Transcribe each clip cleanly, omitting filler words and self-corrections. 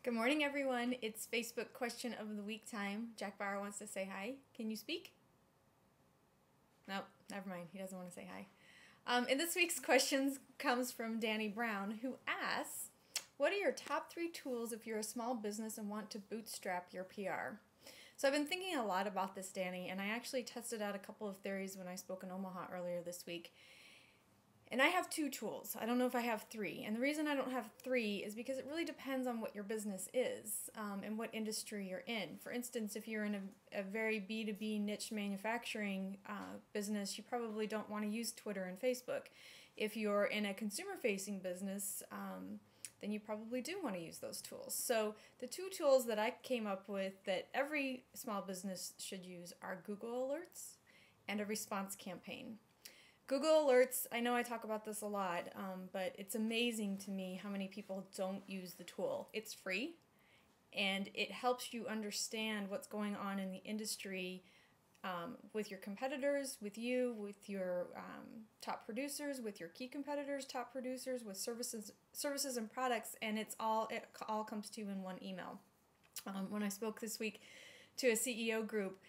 Good morning, everyone. It's Facebook question of the week time. Jack Bauer wants to say hi. Can you speak? Nope, never mind. He doesn't want to say hi. And this week's questions comes from Danny Brown, who asks, what are your top 3 tools if you're a small business and want to bootstrap your PR? So I've been thinking a lot about this, Danny, and I actually tested out a couple of theories when I spoke in Omaha earlier this week. And I have 2 tools. I don't know if I have 3. And the reason I don't have 3 is because it really depends on what your business is and what industry you're in. For instance, if you're in a very B2B niche manufacturing business, you probably don't want to use Twitter and Facebook. If you're in a consumer-facing business, then you probably do want to use those tools. So the 2 tools that I came up with that every small business should use are Google Alerts and a response campaign. Google Alerts, I know I talk about this a lot, but it's amazing to me how many people don't use the tool. It's free, and it helps you understand what's going on in the industry with your competitors, with you, with your top producers, with your key competitors, top producers, with services and products, and it all comes to you in one email. When I spoke this week to a CEO group,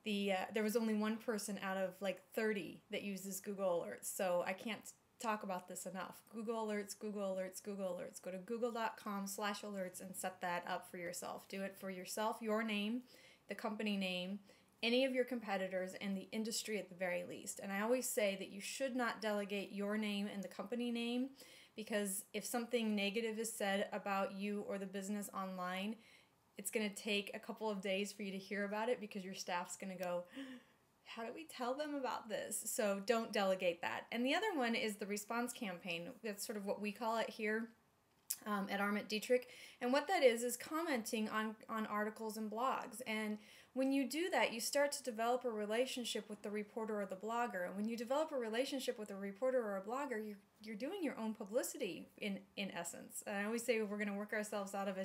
there was only one person out of like 30 that uses Google Alerts, so I can't talk about this enough. Google Alerts, Google Alerts, Google Alerts. Go to google.com/alerts and set that up for yourself. Do it for yourself, your name, the company name, any of your competitors, and the industry at the very least. And I always say that you should not delegate your name and the company name, because if something negative is said about you or the business online, it's going to take a couple of days for you to hear about it because your staff's going to go, how do we tell them about this? So don't delegate that. And the other one is the response campaign. That's sort of what we call it here at Arment Dietrich. And what that is commenting on articles and blogs. And when you do that, you start to develop a relationship with the reporter or the blogger. And when you develop a relationship with a reporter or a blogger, you're doing your own publicity in essence. And I always say we're going to work ourselves out of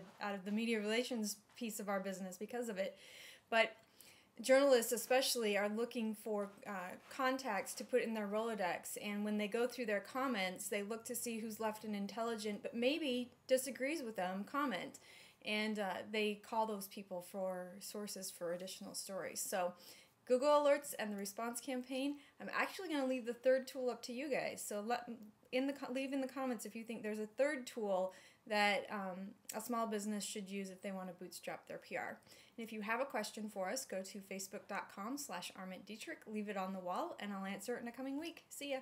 the media relations piece of our business because of it. But journalists especially are looking for contacts to put in their Rolodex, and when they go through their comments, they look to see who's left an intelligent but maybe disagrees with them comment, and they call those people for sources for additional stories. So Google Alerts and the response campaign. I'm actually going to leave the 3rd tool up to you guys. So leave in the comments if you think there's a 3rd tool that a small business should use if they want to bootstrap their PR. And if you have a question for us, go to facebook.com/ArmentDietrich, leave it on the wall, and I'll answer it in a coming week. See ya!